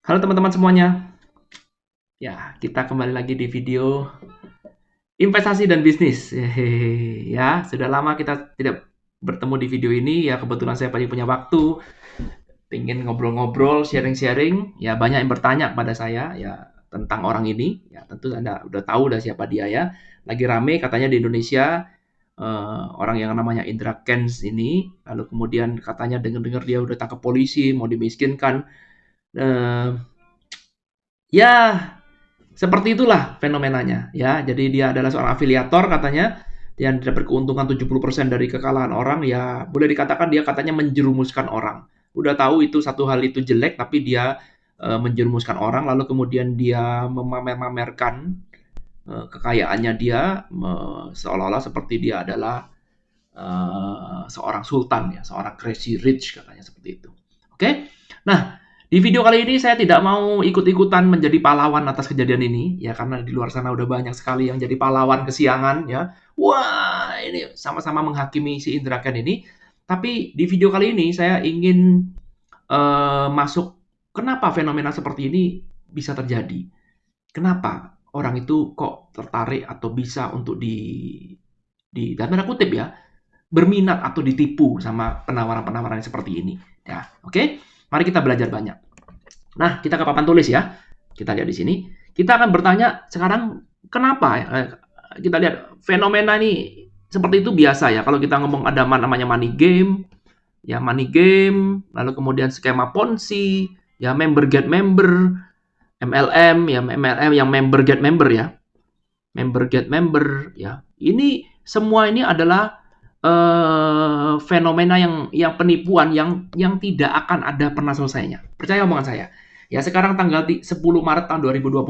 Halo teman-teman semuanya. Ya, kita kembali lagi di video investasi dan bisnis. Hehehe. Ya, sudah lama kita tidak bertemu di video ini. Ya, kebetulan saya lagi punya waktu, pengen ngobrol-ngobrol, sharing-sharing. Ya, banyak yang bertanya kepada saya ya tentang orang ini. Ya, tentu Anda udah tahu udah siapa dia ya. Lagi rame katanya di Indonesia orang yang namanya Indra Kents ini. Lalu kemudian katanya dengar-dengar dia udah tangkap polisi, mau dimiskinkan. Eh, ya, seperti itulah fenomenanya ya. Jadi dia adalah seorang afiliator katanya yang dapat keuntungan 70% dari kekalahan orang ya. Boleh dikatakan dia katanya menjerumuskan orang. Udah tahu itu satu hal itu jelek tapi dia menjerumuskan orang lalu kemudian dia memamer-mamerkan kekayaannya dia seolah-olah seperti dia adalah seorang sultan ya, seorang crazy rich katanya seperti itu. Oke. Nah, di video kali ini saya tidak mau ikut-ikutan menjadi pahlawan atas kejadian ini ya karena di luar sana udah banyak sekali yang jadi pahlawan kesiangan ya. Wah, ini sama-sama menghakimi si Indra Kent ini. Tapi di video kali ini saya ingin masuk kenapa fenomena seperti ini bisa terjadi. Kenapa orang itu kok tertarik atau bisa untuk di dalam tanda kutip ya berminat atau ditipu sama penawaran-penawaran seperti ini. Ya, oke. Mari kita belajar banyak. Nah, kita ke papan tulis ya. Kita lihat di sini. Kita akan bertanya sekarang kenapa ya? Kita lihat fenomena ini seperti itu biasa ya. Kalau kita ngomong ada namanya money game, ya money game, lalu kemudian skema Ponzi, ya member get member, MLM, ya MLM yang member get member ya. Member get member ya. Ini semua ini adalah fenomena yang penipuan yang tidak akan ada pernah selesainya. Percaya omongan saya. Ya sekarang tanggal 10 Maret tahun 2022,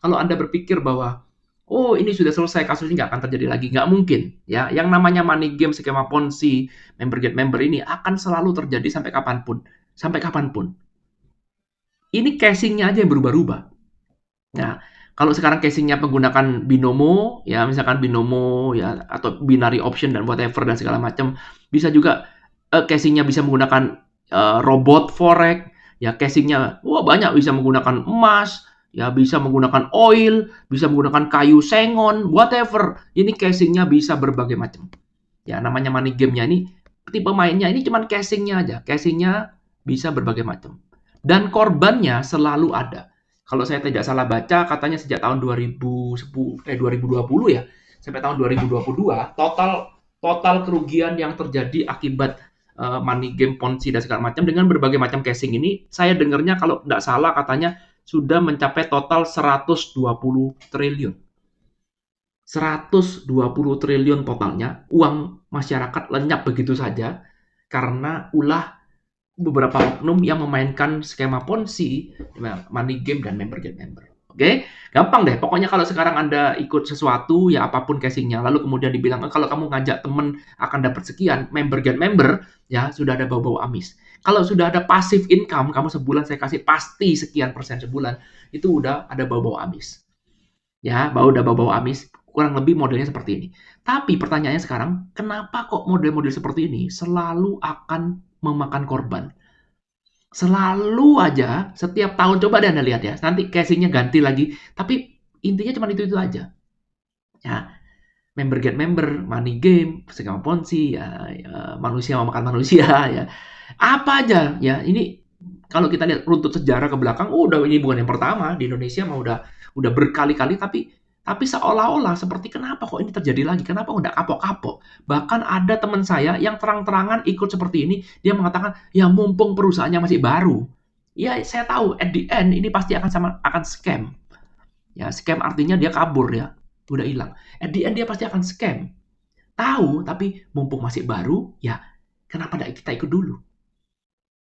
kalau Anda berpikir bahwa oh ini sudah selesai kasus ini nggak akan terjadi lagi, nggak mungkin. Ya, yang namanya money game, skema Ponzi, member get member ini akan selalu terjadi sampai kapanpun, sampai kapanpun. Ini casingnya aja yang berubah-ubah. Nah, kalau sekarang casingnya menggunakan binomo, ya misalkan binomo ya atau binary option dan whatever dan segala macam, bisa juga casingnya bisa menggunakan robot forex, ya casingnya wah banyak bisa menggunakan emas, ya bisa menggunakan oil, bisa menggunakan kayu sengon, whatever. Ini casingnya bisa berbagai macam. Ya namanya money game-nya ini tipe mainnya ini cuman casingnya aja, casingnya bisa berbagai macam. Dan korbannya selalu ada. Kalau saya tidak salah baca, katanya sejak tahun 2020 ya, sampai tahun 2022, total total kerugian yang terjadi akibat money game Ponzi dan segala macam dengan berbagai macam casing ini, saya dengarnya kalau tidak salah katanya sudah mencapai total 120 triliun. 120 triliun totalnya, uang masyarakat lenyap begitu saja karena ulah beberapa oknum yang memainkan skema Ponzi, money game dan member get member. Oke, gampang deh. Pokoknya kalau sekarang Anda ikut sesuatu, ya apapun casingnya, lalu kemudian dibilang kalau kamu ngajak temen akan dapat sekian, member get member, ya sudah ada bau-bau amis. Kalau sudah ada passive income, kamu sebulan saya kasih pasti sekian persen sebulan, itu udah ada bau-bau amis. Ya, udah bau-bau amis. Kurang lebih modelnya seperti ini. Tapi pertanyaannya sekarang, kenapa kok model-model seperti ini selalu akan memakan korban? Selalu aja, setiap tahun coba deh Anda lihat ya. Nanti casingnya ganti lagi. Tapi intinya cuma itu-itu aja. Ya, member get member, money game, skema Ponzi, ya, ya, manusia memakan manusia, ya. Apa aja, ya. Ini kalau kita lihat runtut sejarah ke belakang, udah ini bukan yang pertama di Indonesia mah udah berkali-kali tapi seolah-olah seperti kenapa kok ini terjadi lagi? Kenapa udah kapok-kapok? Bahkan ada teman saya yang terang-terangan ikut seperti ini, dia mengatakan, "Ya mumpung perusahaannya masih baru." Ya, saya tahu at the end ini pasti akan scam. Ya, scam artinya dia kabur ya, udah hilang. At the end dia pasti akan scam. Tahu, tapi mumpung masih baru, ya kenapa tidak kita ikut dulu?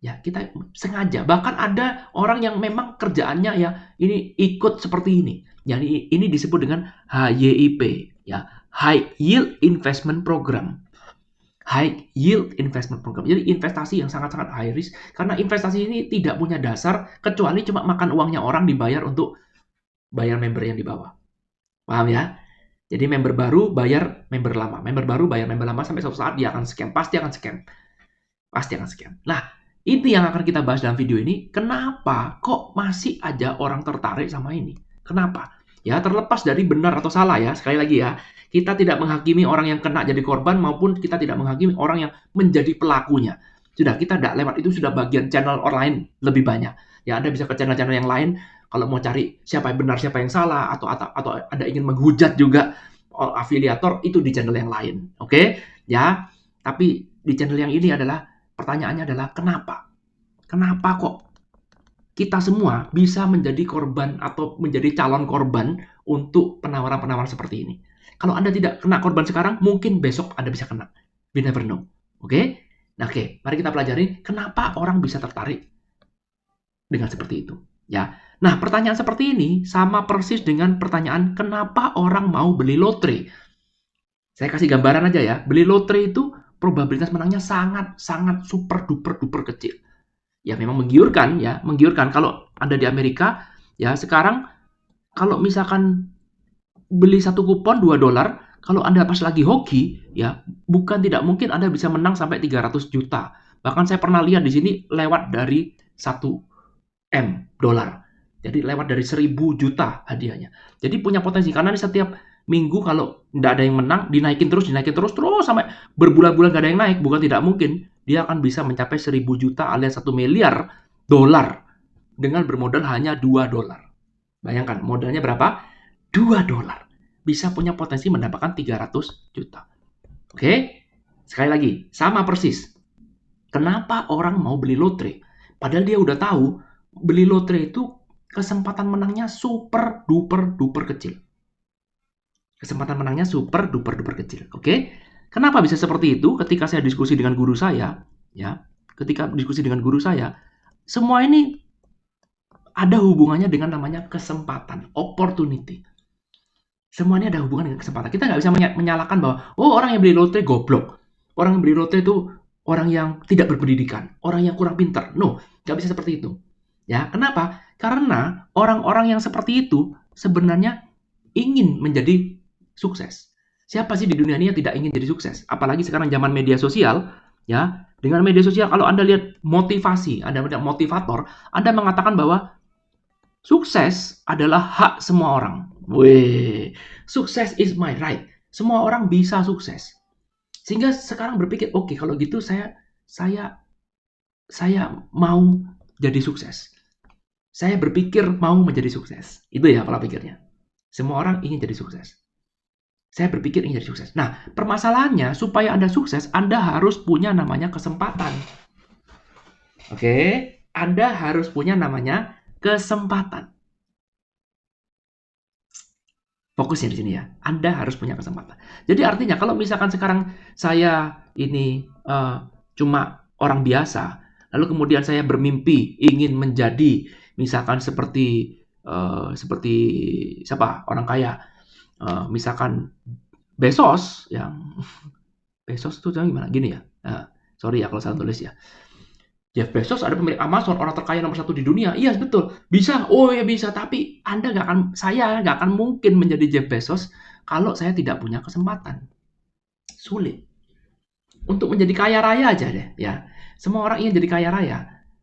Ya, kita sengaja. Bahkan ada orang yang memang kerjaannya ya ini ikut seperti ini. Ya, ini disebut dengan HYIP, ya, High Yield Investment Program. High Yield Investment Program. Jadi investasi yang sangat-sangat high risk karena investasi ini tidak punya dasar kecuali cuma makan uangnya orang dibayar untuk bayar member yang di bawah. Paham ya? Jadi member baru bayar member lama, member baru bayar member lama sampai suatu saat dia akan scam, pasti akan scam. Pasti akan scam. Nah, Ini yang akan kita bahas dalam video ini. Kenapa kok masih aja orang tertarik sama ini? Kenapa? Ya, terlepas dari benar atau salah ya. Sekali lagi ya, kita tidak menghakimi orang yang kena jadi korban maupun kita tidak menghakimi orang yang menjadi pelakunya. Sudah, kita tidak lewat itu, sudah bagian channel online lebih banyak. Ya, Anda bisa ke channel-channel yang lain kalau mau cari siapa yang benar, siapa yang salah, atau Anda ingin menghujat juga afiliator, itu di channel yang lain. Oke? Ya, tapi di channel yang ini adalah pertanyaannya adalah kenapa? Kenapa kok kita semua bisa menjadi korban atau menjadi calon korban untuk penawaran-penawaran seperti ini? Kalau Anda tidak kena korban sekarang, mungkin besok Anda bisa kena. We never know. Oke? Nah, oke. Mari kita pelajari kenapa orang bisa tertarik dengan seperti itu. Ya. Nah, pertanyaan seperti ini sama persis dengan pertanyaan kenapa orang mau beli lotre. Saya kasih gambaran aja ya. Beli lotre itu probabilitas menangnya sangat super duper kecil. Ya memang menggiurkan ya, menggiurkan kalau Anda di Amerika ya sekarang kalau misalkan beli satu kupon $2, kalau Anda pas lagi hoki ya bukan tidak mungkin Anda bisa menang sampai 300 juta. Bahkan saya pernah lihat di sini lewat dari 1 M dolar. Jadi lewat dari 1000 juta hadiahnya. Jadi punya potensi karena ini setiap minggu kalau tidak ada yang menang dinaikin terus sampai berbulan-bulan gak ada yang naik, bukan tidak mungkin dia akan bisa mencapai 1000 juta alias 1 miliar dolar dengan bermodal hanya $2. Bayangkan modalnya berapa? $2. Bisa punya potensi mendapatkan 300 juta. Oke? Sekali lagi, sama persis. Kenapa orang mau beli lotre? Padahal dia udah tahu beli lotre itu kesempatan menangnya super duper kecil. Kesempatan menangnya super duper kecil. Oke? Kenapa bisa seperti itu? Ketika saya diskusi dengan guru saya, ya, semua ini ada hubungannya dengan namanya kesempatan, opportunity. Semua ini ada hubungan dengan kesempatan. Kita nggak bisa menyalahkan bahwa, oh orang yang beli lotre goblok. Orang yang beli lotre itu orang yang tidak berpendidikan, orang yang kurang pintar. No, nggak bisa seperti itu. Ya, kenapa? Karena orang-orang yang seperti itu sebenarnya ingin menjadi sukses. Siapa sih di dunia ini yang tidak ingin jadi sukses? Apalagi sekarang zaman media sosial, ya. Dengan media sosial kalau Anda lihat motivasi, Anda lihat motivator, Anda mengatakan bahwa sukses adalah hak semua orang. Weh, sukses is my right. Semua orang bisa sukses. Sehingga sekarang berpikir, oke, kalau gitu saya mau jadi sukses. Saya berpikir mau menjadi sukses. Itu ya pola pikirnya. Semua orang ingin jadi sukses. Saya berpikir ingin jadi sukses. Nah, permasalahannya supaya Anda sukses, Anda harus punya namanya kesempatan. Oke, Anda harus punya namanya kesempatan. Fokusnya di sini ya. Anda harus punya kesempatan. Jadi artinya kalau misalkan sekarang saya ini cuma orang biasa, lalu kemudian saya bermimpi ingin menjadi misalkan seperti siapa orang kaya, misalkan Bezos yang Bezos itu gimana gini ya, sorry ya kalau salah tulis ya. Jeff Bezos ada pemilik Amazon, orang terkaya nomor 1 di dunia. Iya betul, bisa. Oh ya bisa. Tapi saya nggak akan mungkin menjadi Jeff Bezos kalau saya tidak punya kesempatan. Sulit. Untuk menjadi kaya raya aja deh, ya. Semua orang ingin jadi kaya raya.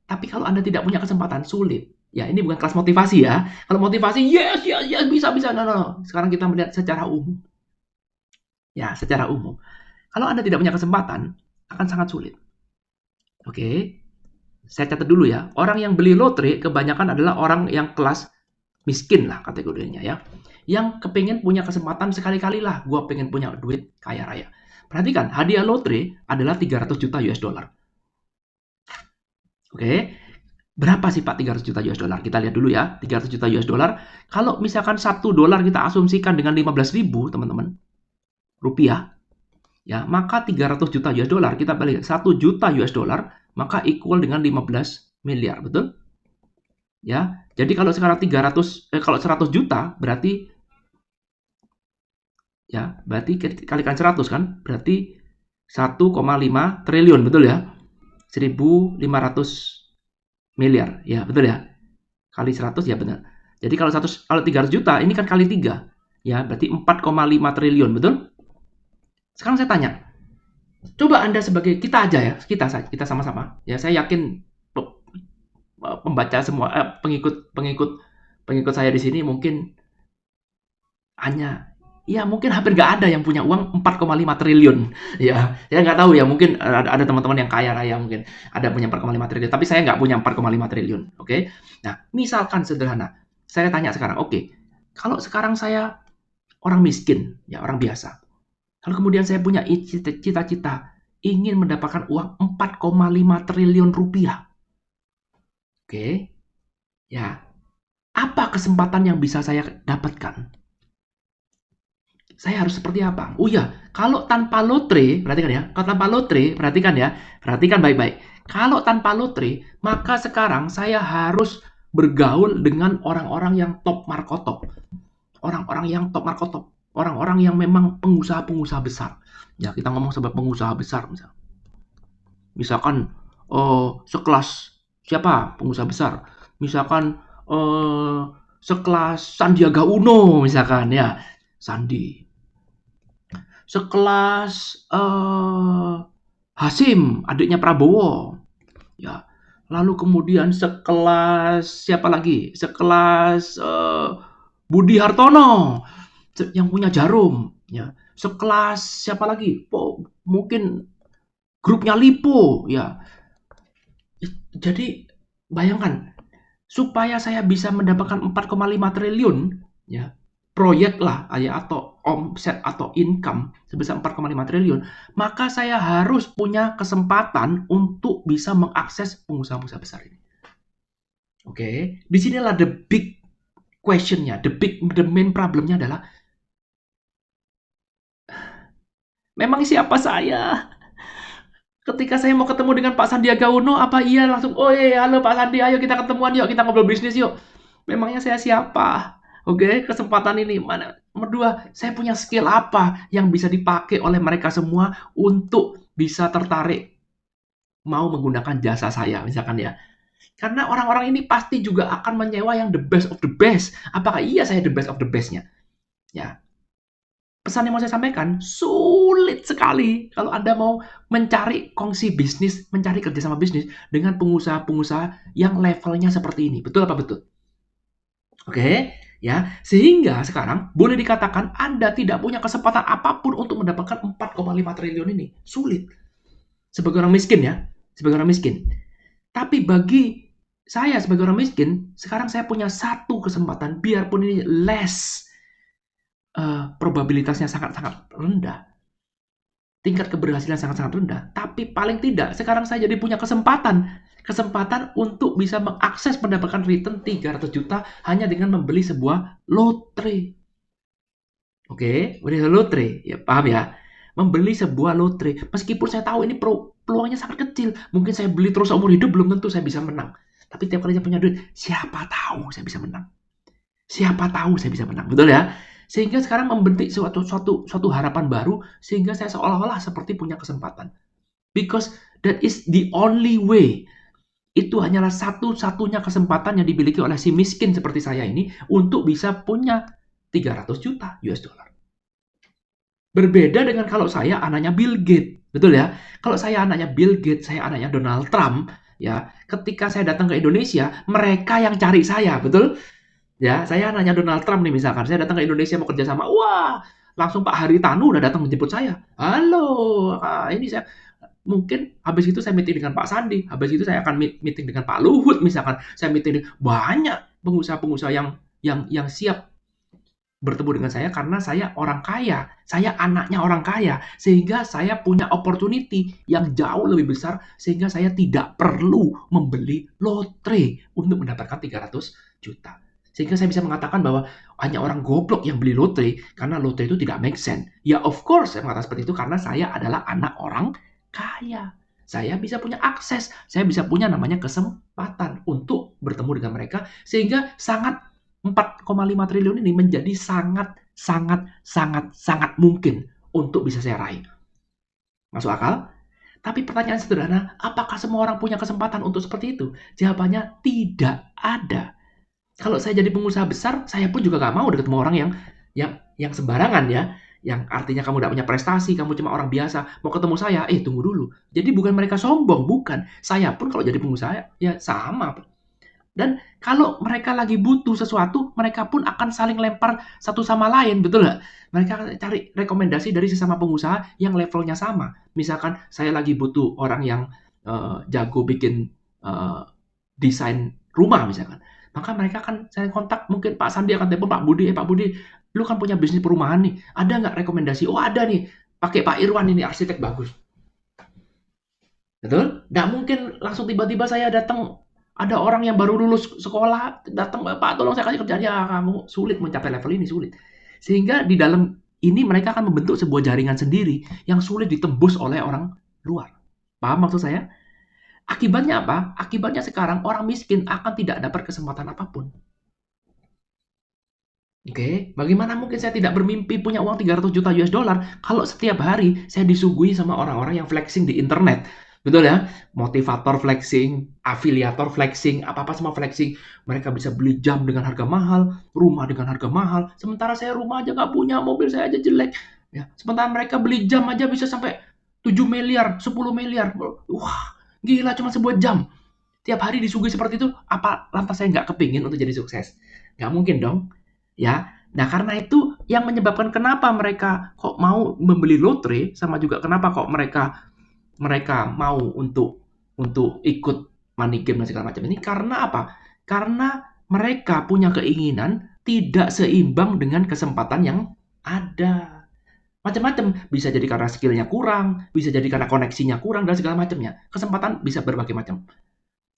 Tapi kalau Anda tidak punya kesempatan, sulit. Ya, ini bukan kelas motivasi ya. Kalau motivasi, yes, bisa. No. Sekarang kita melihat secara umum. Ya, secara umum. Kalau Anda tidak punya kesempatan, akan sangat sulit. Oke. Saya catat dulu ya. Orang yang beli lotre kebanyakan adalah orang yang kelas miskin lah kategorinya ya. Yang kepengen punya kesempatan sekali-kali lah. Gue pengen punya duit kaya raya. Perhatikan, hadiah lotre adalah 300 juta US dollar. Oke. Berapa sih Pak 300 juta US dollar? Kita lihat dulu ya. 300 juta US dollar. Kalau misalkan $1 kita asumsikan dengan 15.000 teman-teman. Rupiah. Ya, maka 300 juta US dollar kita balik 1 juta US dollar maka equal dengan 15 miliar, betul? Ya. Jadi kalau sekarang 100 juta berarti ya, berarti kalikan 100 kan? Berarti 1,5 triliun, betul ya? 1.500 miliar. Ya, betul ya? Kali 100 ya benar. Jadi kalau 300 juta ini kan kali 3. Ya, berarti 4,5 triliun, betul? Sekarang saya tanya, coba Anda sebagai kita aja ya, kita sama-sama. Ya, saya yakin pembaca semua, pengikut saya di sini mungkin hanya ya mungkin hampir nggak ada yang punya uang 4,5 triliun. Ya, saya nggak tahu ya, mungkin ada teman-teman yang kaya raya mungkin ada punya 4,5 triliun, tapi saya nggak punya 4,5 triliun. Oke. Nah, misalkan sederhana, saya tanya sekarang, oke, kalau sekarang saya orang miskin, ya orang biasa. Kalau kemudian saya punya cita-cita ingin mendapatkan uang 4,5 triliun rupiah. Oke. Ya, apa kesempatan yang bisa saya dapatkan? Saya harus seperti apa? Oh iya, kalau tanpa lotre, perhatikan ya, kalau tanpa lotre, perhatikan ya, perhatikan baik-baik. Kalau tanpa lotre, maka sekarang saya harus bergaul dengan orang-orang yang top markotop. Orang-orang yang top markotop. Orang-orang yang memang pengusaha-pengusaha besar. Ya, kita ngomong sebagai pengusaha besar misalnya. Misalkan sekelas siapa pengusaha besar? Misalkan sekelas Sandiaga Uno misalkan ya, Sandi. Sekelas Hasim, adiknya Prabowo. Ya. Lalu kemudian sekelas siapa lagi? Sekelas Budi Hartono yang punya Jarum, ya. Sekelas siapa lagi? Mungkin grupnya Lipo, ya. Jadi bayangkan, supaya saya bisa mendapatkan 4,5 triliun, ya, proyek lah ya, atau omset atau income sebesar 4,5 triliun, maka saya harus punya kesempatan untuk bisa mengakses pengusaha-pengusaha besar ini. Oke, disinilah the big questionnya, the main problemnya adalah memang siapa saya? Ketika saya mau ketemu dengan Pak Sandiaga Uno, apa iya langsung, oh iya, halo Pak Sandi, ayo kita ketemuan yuk, kita ngobrol bisnis yuk. Memangnya saya siapa? Oke, kesempatan ini mana? Nomor dua, saya punya skill apa yang bisa dipakai oleh mereka semua untuk bisa tertarik mau menggunakan jasa saya, misalkan ya. Karena orang-orang ini pasti juga akan menyewa yang the best of the best. Apakah iya saya the best of the bestnya? Ya, pesan yang mau saya sampaikan, sulit sekali kalau Anda mau mencari kongsi bisnis, mencari kerjasama bisnis dengan pengusaha-pengusaha yang levelnya seperti ini. Betul apa betul? Oke, ya. Sehingga sekarang boleh dikatakan Anda tidak punya kesempatan apapun untuk mendapatkan 4,5 triliun ini. Sulit. Sebagai orang miskin ya, sebagai orang miskin. Tapi bagi saya sebagai orang miskin, sekarang saya punya satu kesempatan, biarpun ini less, probabilitasnya sangat-sangat rendah, tingkat keberhasilan sangat-sangat rendah, tapi paling tidak sekarang saya jadi punya kesempatan untuk bisa mengakses mendapatkan return 300 juta hanya dengan membeli sebuah lotre. Oke, beli lotre, ya paham ya? Membeli sebuah lotre, meskipun saya tahu ini peluangnya sangat kecil, mungkin saya beli terus seumur hidup belum tentu saya bisa menang. Tapi tiap kali saya punya duit, siapa tahu saya bisa menang. Siapa tahu saya bisa menang, betul ya? Sehingga sekarang membentuk suatu harapan baru, sehingga saya seolah-olah seperti punya kesempatan. Because that is the only way. Itu hanyalah satu-satunya kesempatan yang dimiliki oleh si miskin seperti saya ini untuk bisa punya 300 juta US dollar. Berbeda dengan kalau saya anaknya Bill Gates, betul ya? Kalau saya anaknya Bill Gates, saya anaknya Donald Trump, ya. Ketika saya datang ke Indonesia, mereka yang cari saya, betul? Ya, saya nanya Donald Trump nih misalkan, saya datang ke Indonesia mau kerja sama, wah, langsung Pak Haritanu udah datang menjemput saya. Halo, ini saya mungkin habis itu saya meeting dengan Pak Sandi, habis itu saya akan meeting dengan Pak Luhut misalkan, saya meeting dengan banyak pengusaha-pengusaha yang siap bertemu dengan saya karena saya orang kaya, saya anaknya orang kaya, sehingga saya punya opportunity yang jauh lebih besar sehingga saya tidak perlu membeli lotre untuk mendapatkan 300 juta. Sehingga saya bisa mengatakan bahwa hanya orang goblok yang beli lotre karena lotre itu tidak make sense. Ya of course saya mengatakan seperti itu karena saya adalah anak orang kaya. Saya bisa punya akses, saya bisa punya namanya kesempatan untuk bertemu dengan mereka sehingga 4,5 triliun ini menjadi sangat mungkin untuk bisa saya raih. Masuk akal? Tapi pertanyaan sederhana, apakah semua orang punya kesempatan untuk seperti itu? Jawabannya tidak ada. Kalau saya jadi pengusaha besar, saya pun juga nggak mau ketemu orang yang sembarangan ya. Yang artinya kamu nggak punya prestasi, kamu cuma orang biasa. Mau ketemu saya, tunggu dulu. Jadi bukan mereka sombong, bukan. Saya pun kalau jadi pengusaha, ya sama. Dan kalau mereka lagi butuh sesuatu, mereka pun akan saling lempar satu sama lain, betul nggak? Mereka akan cari rekomendasi dari sesama pengusaha yang levelnya sama. Misalkan saya lagi butuh orang yang jago bikin desain rumah misalkan. Maka mereka akan saya kontak, mungkin Pak Sandi akan telepon, Pak Budi, lu kan punya bisnis perumahan nih, ada nggak rekomendasi? Oh ada nih, pakai Pak Irwan ini, arsitek bagus. Betul? Nggak mungkin langsung tiba-tiba saya datang, ada orang yang baru lulus sekolah, datang, Pak tolong saya kasih kerjaan, ya kamu sulit mencapai level ini, sulit. Sehingga di dalam ini mereka akan membentuk sebuah jaringan sendiri yang sulit ditembus oleh orang luar. Paham maksud saya? Akibatnya apa? Akibatnya sekarang orang miskin akan tidak dapat kesempatan apapun. Oke, bagaimana mungkin saya tidak bermimpi punya uang 300 juta US dollar kalau setiap hari saya disuguhi sama orang-orang yang flexing di internet. Betul ya? Motivator flexing, afiliator flexing, apa-apa semua flexing. Mereka bisa beli jam dengan harga mahal, rumah dengan harga mahal. Sementara saya rumah aja nggak punya, mobil saya aja jelek. Ya, sementara mereka beli jam aja bisa sampai 7 miliar, 10 miliar. Wah, gila cuma sebuah jam. Tiap hari disuguhi seperti itu, apa lantas saya nggak kepingin untuk jadi sukses? Nggak mungkin dong. Ya, nah karena itu yang menyebabkan kenapa mereka kok mau membeli lotre, sama juga kenapa kok mereka mereka mau untuk ikut money game dan segala macam ini, karena apa? Karena mereka punya keinginan tidak seimbang dengan kesempatan yang ada. Macam-macam, bisa jadi karena skillnya kurang, bisa jadi karena koneksinya kurang dan segala macamnya. Kesempatan bisa berbagai macam.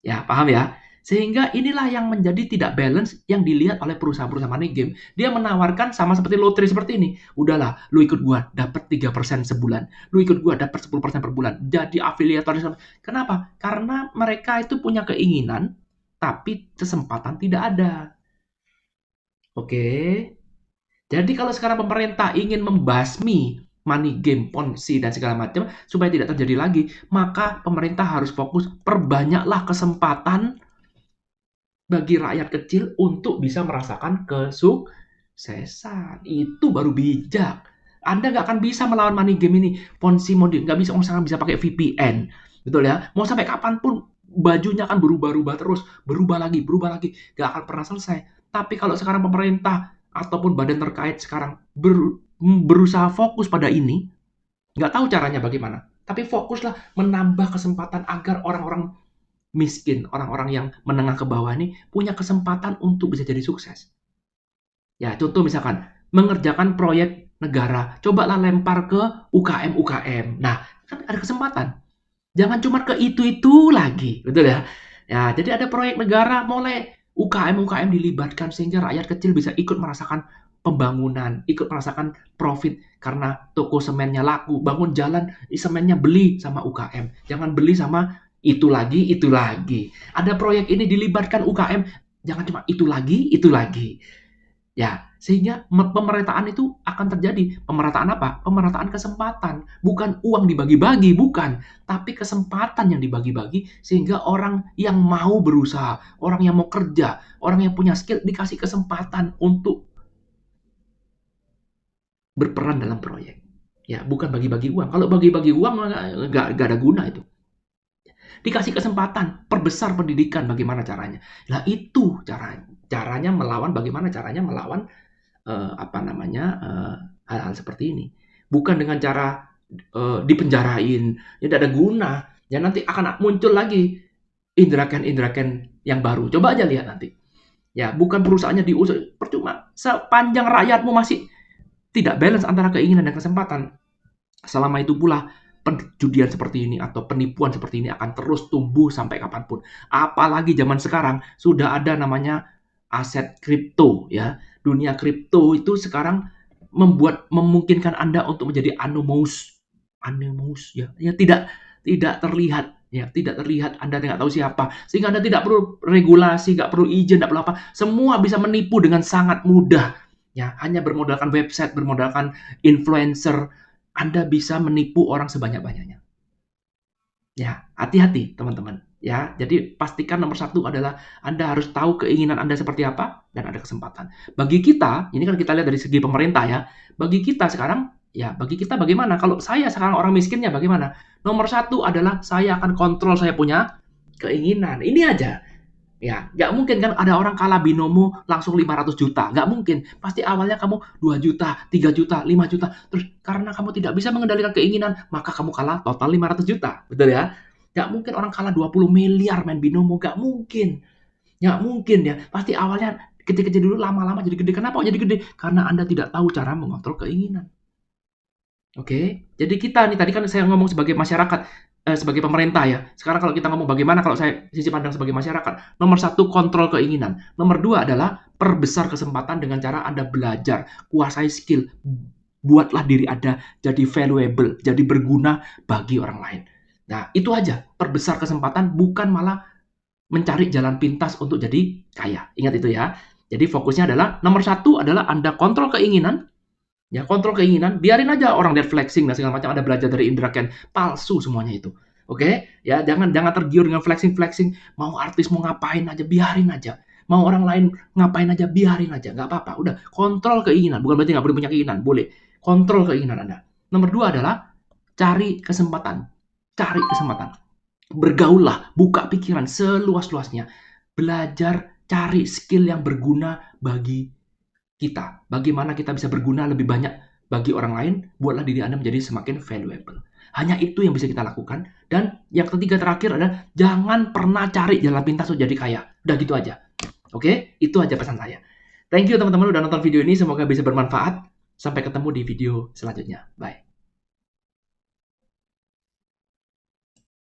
Ya, paham ya? Sehingga inilah yang menjadi tidak balance yang dilihat oleh perusahaan-perusahaan money game. Dia menawarkan sama seperti lotre seperti ini. Udahlah, lu ikut gua dapat 3% sebulan. Lu ikut gua dapat 10% per bulan. Jadi afiliator. Kenapa? Karena mereka itu punya keinginan tapi kesempatan tidak ada. Oke. Jadi kalau sekarang pemerintah ingin membasmi money game, ponzi dan segala macam supaya tidak terjadi lagi, maka pemerintah harus fokus perbanyaklah kesempatan bagi rakyat kecil untuk bisa merasakan kesuksesan. Itu baru bijak. Anda nggak akan bisa melawan money game ini. Ponzi mode nggak bisa, misalkan bisa pakai VPN. Betul ya? Mau sampai kapanpun bajunya akan berubah-ubah terus. Berubah lagi, berubah lagi. Nggak akan pernah selesai. Tapi kalau sekarang pemerintah ataupun badan terkait sekarang berusaha fokus pada ini, nggak tahu caranya bagaimana. Tapi fokuslah menambah kesempatan agar orang-orang miskin, orang-orang yang menengah ke bawah ini punya kesempatan untuk bisa jadi sukses. Ya, contoh misalkan mengerjakan proyek negara, cobalah lempar ke UKM-UKM. Nah, kan ada kesempatan. Jangan cuma ke itu-itu lagi, betul ya? Ya, jadi ada proyek negara, mulai UKM-UKM dilibatkan sehingga rakyat kecil bisa ikut merasakan pembangunan, ikut merasakan profit karena toko semennya laku, bangun jalan, semennya beli sama UKM. Jangan beli sama itu lagi, itu lagi. Ada proyek ini dilibatkan UKM, jangan cuma itu lagi, itu lagi. Ya, sehingga pemerataan itu akan terjadi. Pemerataan apa? Pemerataan kesempatan. Bukan uang dibagi-bagi, bukan. Tapi kesempatan yang dibagi-bagi sehingga orang yang mau berusaha, orang yang mau kerja, orang yang punya skill dikasih kesempatan untuk berperan dalam proyek. Ya, bukan bagi-bagi uang. Kalau bagi-bagi uang nggak ada guna itu. Dikasih kesempatan, perbesar pendidikan, bagaimana caranya? Nah itu caranya melawan, bagaimana caranya melawan hal-hal seperti ini. Bukan dengan cara dipenjarain, ya tidak ada guna. Ya nanti akan muncul lagi indraken yang baru. Coba aja lihat nanti. Ya, bukan perusahaannya diusir, percuma. Sepanjang rakyatmu masih tidak balance antara keinginan dan kesempatan, selama itu pula penjudian seperti ini atau penipuan seperti ini akan terus tumbuh sampai kapanpun. Apalagi zaman sekarang sudah ada namanya aset kripto ya. Dunia kripto itu sekarang memungkinkan Anda untuk menjadi anonymous ya. Ya tidak terlihat ya, tidak terlihat, Anda tidak tahu siapa. Sehingga Anda tidak perlu regulasi, tidak perlu izin, tidak perlu apa. Semua bisa menipu dengan sangat mudah. Ya, hanya bermodalkan website, bermodalkan influencer, Anda bisa menipu orang sebanyak-banyaknya. Ya, hati-hati teman-teman. Ya, jadi pastikan nomor satu adalah Anda harus tahu keinginan Anda seperti apa dan ada kesempatan. Bagi kita, ini kan kita lihat dari segi pemerintah ya. Bagi kita sekarang, ya bagi kita bagaimana? Kalau saya sekarang orang miskinnya bagaimana? Nomor satu adalah saya akan kontrol saya punya keinginan. Ini aja. Ya, nggak mungkin kan ada orang kalah binomo langsung 500 juta. Nggak mungkin. Pasti awalnya kamu 2 juta, 3 juta, 5 juta. Terus karena kamu tidak bisa mengendalikan keinginan, maka kamu kalah total 500 juta. Betul ya? Nggak mungkin orang kalah 20 miliar main binomo. Nggak mungkin. Nggak mungkin ya. Pasti awalnya kecil-kecil dulu, lama-lama jadi gede. Kenapa jadi gede? Karena Anda tidak tahu cara mengontrol keinginan. Oke, jadi kita nih tadi kan saya ngomong sebagai masyarakat, sebagai pemerintah ya. Sekarang kalau kita ngomong bagaimana kalau saya sisi pandang sebagai masyarakat, nomor satu kontrol keinginan. Nomor dua adalah perbesar kesempatan dengan cara Anda belajar, kuasai skill, buatlah diri Anda jadi valuable, jadi berguna bagi orang lain. Nah, itu aja, perbesar kesempatan bukan malah mencari jalan pintas untuk jadi kaya. Ingat itu ya. Jadi fokusnya adalah nomor satu adalah Anda kontrol keinginan. Ya, kontrol keinginan, biarin aja orang lihat flexing dan segala macam, Anda belajar dari Indra Ken, palsu semuanya itu. Oke? Ya, jangan jangan tergiur dengan flexing-flexing, mau artis mau ngapain aja, biarin aja. Mau orang lain ngapain aja, biarin aja, nggak apa-apa. Udah, kontrol keinginan, bukan berarti nggak boleh punya keinginan, boleh. Kontrol keinginan Anda. Nomor dua adalah cari kesempatan. Cari kesempatan. Bergaullah, buka pikiran seluas-luasnya. Belajar, cari skill yang berguna bagi kita. Bagaimana kita bisa berguna lebih banyak bagi orang lain, buatlah diri Anda menjadi semakin valuable. Hanya itu yang bisa kita lakukan. Dan yang ketiga terakhir adalah jangan pernah cari jalan pintas untuk jadi kaya. Udah gitu aja. Oke? Itu aja pesan saya. Thank you teman-teman udah nonton video ini. Semoga bisa bermanfaat. Sampai ketemu di video selanjutnya. Bye.